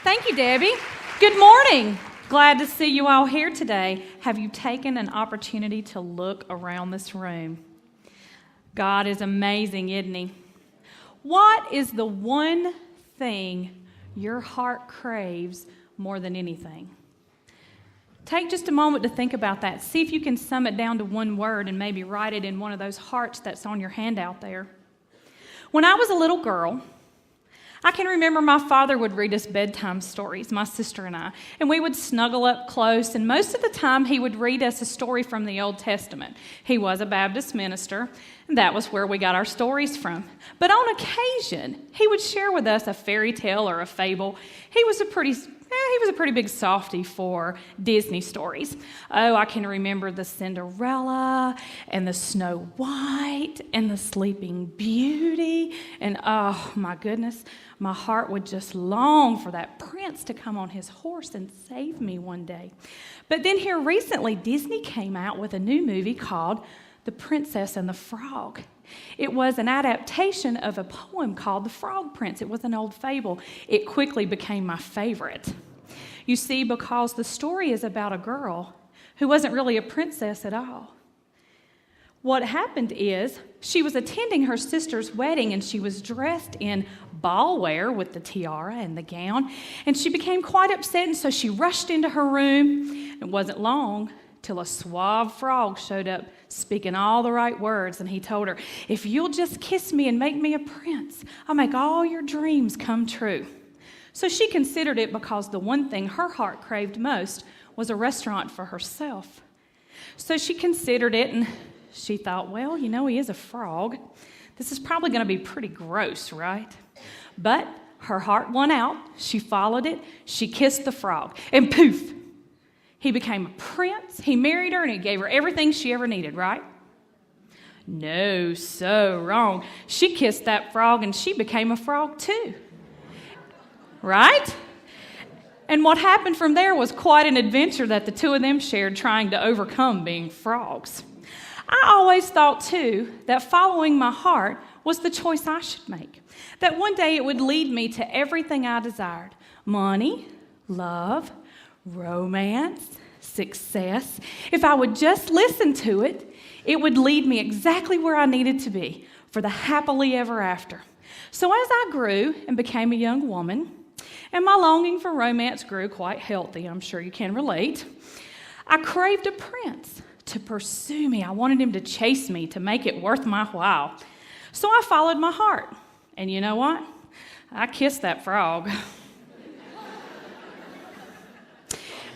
Thank you, Debbie. Good morning. Glad to see you all here today. Have you taken an opportunity to look around this room? God is amazing, isn't He? What is the one thing your heart craves more than anything? Take just a moment to think about that. See if you can sum it down to one word and maybe write it in one of those hearts that's on your handout there. When I was a little girl, I can remember my father would read us bedtime stories, my sister and I, and we would snuggle up close, and most of the time he would read us a story from the Old Testament. He was a Baptist minister, and that was where we got our stories from. But on occasion, he would share with us a fairy tale or a fable. He was a pretty big softy for Disney stories. Oh, I can remember the Cinderella and the Snow White and the Sleeping Beauty. And oh my goodness, my heart would just long for that prince to come on his horse and save me one day. But then here recently, Disney came out with a new movie called The Princess and the Frog. It was an adaptation of a poem called The Frog Prince. It was an old fable. It quickly became my favorite. You see, because the story is about a girl who wasn't really a princess at all. What happened is she was attending her sister's wedding and she was dressed in ball wear with the tiara and the gown, and she became quite upset, and so she rushed into her room. It wasn't long till a suave frog showed up speaking all the right words, and he told her, "If you'll just kiss me and make me a prince, I'll make all your dreams come true." So she considered it because the one thing her heart craved most was a restaurant for herself. So she considered it, and she thought, well, you know, he is a frog. This is probably going to be pretty gross, right? But her heart won out. She followed it. She kissed the frog, and poof, he became a prince. He married her, and he gave her everything she ever needed, right? No, so wrong. She kissed that frog, and she became a frog too. Right? And what happened from there was quite an adventure that the two of them shared trying to overcome being frogs. I always thought, too, that following my heart was the choice I should make. That one day it would lead me to everything I desired. Money, love, romance, success. If I would just listen to it, it would lead me exactly where I needed to be for the happily ever after. So as I grew and became a young woman, and my longing for romance grew quite healthy, I'm sure you can relate, I craved a prince to pursue me. I wanted him to chase me, to make it worth my while. So I followed my heart. And you know what? I kissed that frog.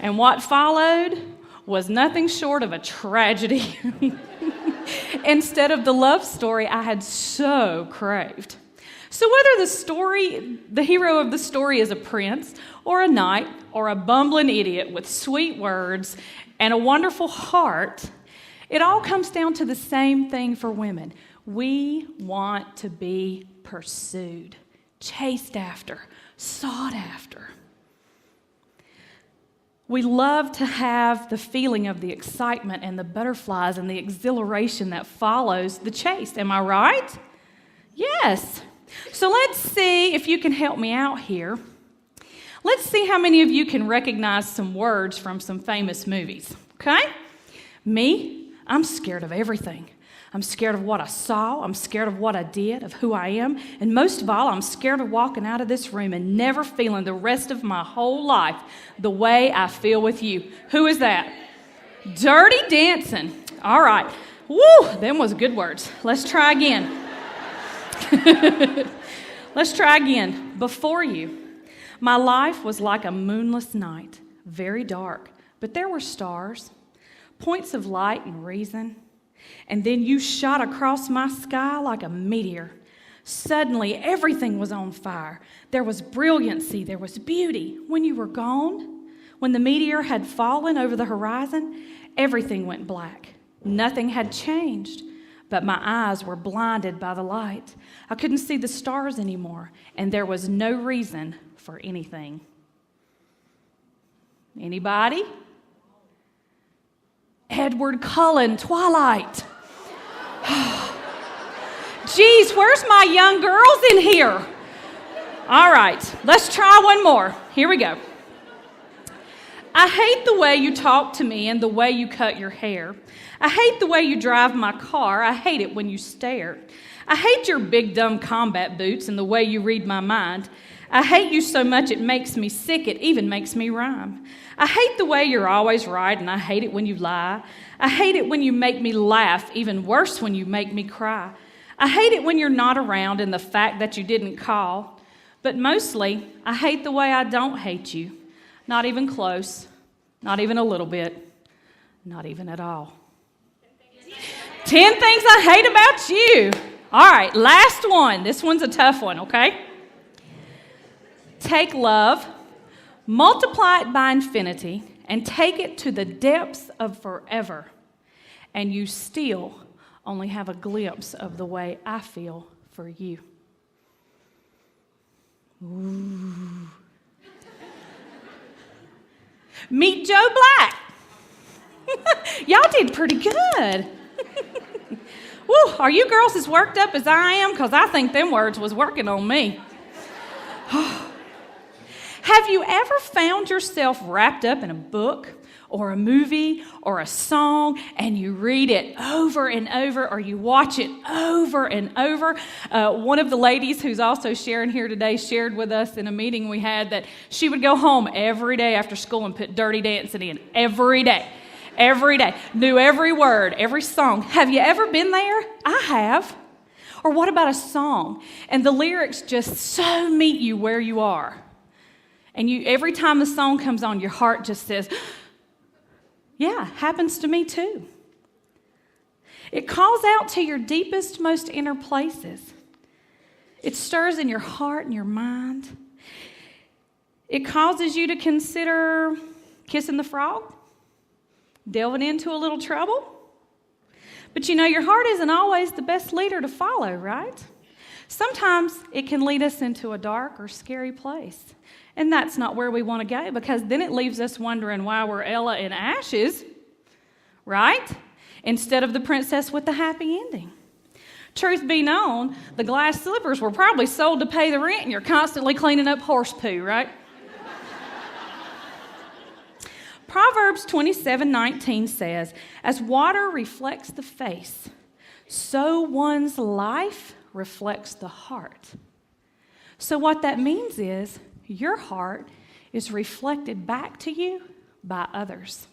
And what followed was nothing short of a tragedy. Instead of the love story I had so craved. So whether the hero of the story is a prince or a knight or a bumbling idiot with sweet words and a wonderful heart, it all comes down to the same thing for women. We want to be pursued, chased after, sought after. We love to have the feeling of the excitement and the butterflies and the exhilaration that follows the chase. Am I right? Yes. So let's see if you can help me out here. Let's see how many of you can recognize some words from some famous movies, okay? Me, I'm scared of everything. I'm scared of what I saw. I'm scared of what I did, of who I am. And most of all, I'm scared of walking out of this room and never feeling the rest of my whole life the way I feel with you. Who is that? Dirty Dancing. All right. Woo, them was good words. Let's try again. Let's try again. Before you, my life was like a moonless night, very dark, but there were stars, points of light and reason. And then you shot across my sky like a meteor. Suddenly, everything was on fire. There was brilliancy, there was beauty. When you were gone, when the meteor had fallen over the horizon, everything went black. Nothing had changed. But my eyes were blinded by the light. I couldn't see the stars anymore, and there was no reason for anything. Anybody? Edward Cullen, Twilight. Geez, where's my young girls in here? All right, let's try one more. Here we go. I hate the way you talk to me and the way you cut your hair. I hate the way you drive my car. I hate it when you stare. I hate your big dumb combat boots and the way you read my mind. I hate you so much it makes me sick, it even makes me rhyme. I hate the way you're always right and I hate it when you lie. I hate it when you make me laugh, even worse when you make me cry. I hate it when you're not around and the fact that you didn't call. But mostly, I hate the way I don't hate you. Not even close, not even a little bit, not even at all. 10 things I hate about you. All right, last one. This one's a tough one, okay? Take love, multiply it by infinity, and take it to the depths of forever. And you still only have a glimpse of the way I feel for you. Ooh. Meet Joe Black. Y'all did pretty good. Woo, are you girls as worked up as I am? Because I think them words was working on me. Have you ever found yourself wrapped up in a book or a movie or a song and you read it over and over or you watch it over and over? One of the ladies who's also sharing here today shared with us in a meeting we had that she would go home every day after school and put Dirty Dancing in every day. Every day. Knew every word, every song. Have you ever been there? I have. Or what about a song? And the lyrics just so meet you where you are. And you, every time the song comes on, your heart just says, yeah, happens to me too. It calls out to your deepest, most inner places. It stirs in your heart and your mind. It causes you to consider kissing the frog, delving into a little trouble. But you know, your heart isn't always the best leader to follow, right? Sometimes it can lead us into a dark or scary place. And that's not where we want to go, because then it leaves us wondering why we're Ella in ashes, right? Instead of the princess with the happy ending. Truth be known, the glass slippers were probably sold to pay the rent, and you're constantly cleaning up horse poo, right? Proverbs 27:19 says, as water reflects the face, so one's life reflects the heart. So what that means is your heart is reflected back to you by others.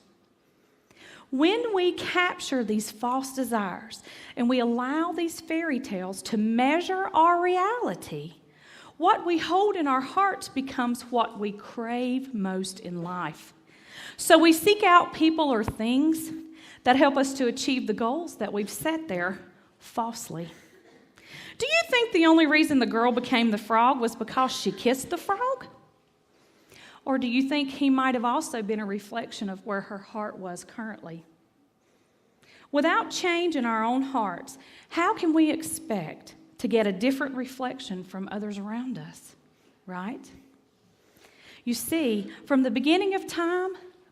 When we capture these false desires and we allow these fairy tales to measure our reality, what we hold in our hearts becomes what we crave most in life. So we seek out people or things that help us to achieve the goals that we've set there falsely. Do you think the only reason the girl became the frog was because she kissed the frog? Or do you think he might have also been a reflection of where her heart was currently? Without change in our own hearts, how can we expect to get a different reflection from others around us, right? You see, from the beginning of time,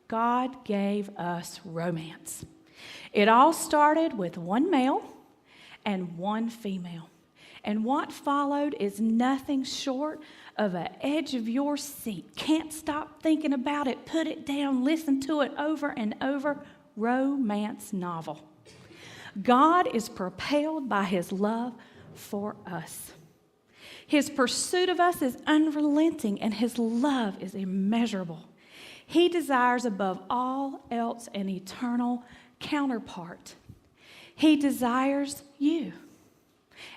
God gave us romance. It all started with one male and one female. And what followed is nothing short of an edge of your seat. Can't stop thinking about it. Put it down. Listen to it over and over. Romance novel. God is propelled by his love for us. His pursuit of us is unrelenting, and his love is immeasurable. He desires above all else an eternal counterpart. He desires you.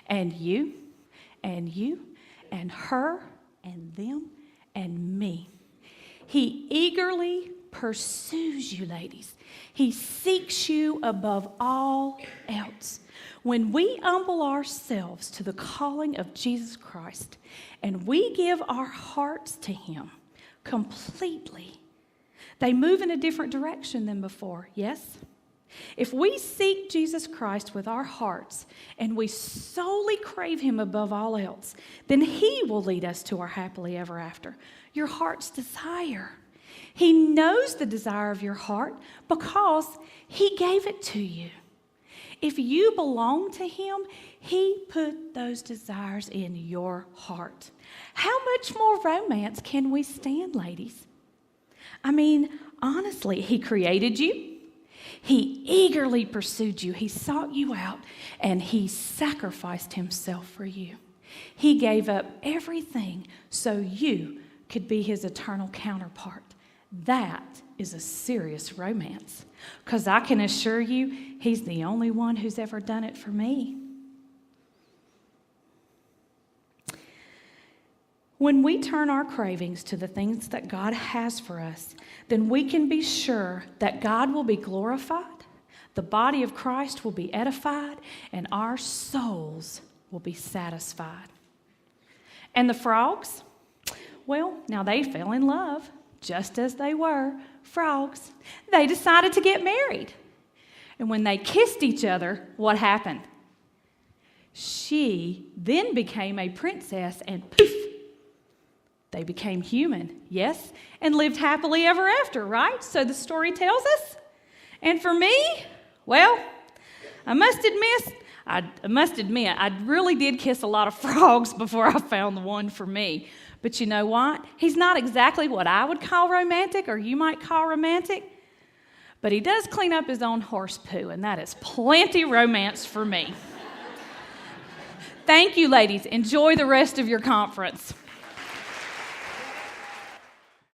And you, and you, and her, and them, and me. He eagerly pursues you, ladies. He seeks you above all else. When we humble ourselves to the calling of Jesus Christ and we give our hearts to him completely, they move in a different direction than before, yes? If we seek Jesus Christ with our hearts and we solely crave him above all else, then he will lead us to our happily ever after, your heart's desire. He knows the desire of your heart because he gave it to you. If you belong to him, he put those desires in your heart. How much more romance can we stand, ladies? I mean, honestly, he created you. He eagerly pursued you. He sought you out, and he sacrificed himself for you. He gave up everything so you could be his eternal counterpart. That is a serious romance, because I can assure you he's the only one who's ever done it for me. When we turn our cravings to the things that God has for us, then we can be sure that God will be glorified, the body of Christ will be edified, and our souls will be satisfied. And the frogs? Well, now they fell in love, just as they were frogs. They decided to get married. And when they kissed each other, what happened? She then became a princess, and poof, they became human, yes, and lived happily ever after, right? So the story tells us. And for me, well, I must admit, I really did kiss a lot of frogs before I found the one for me. But you know what? He's not exactly what I would call romantic, or you might call romantic, but he does clean up his own horse poo, and that is plenty romance for me. Thank you, ladies. Enjoy the rest of your conference.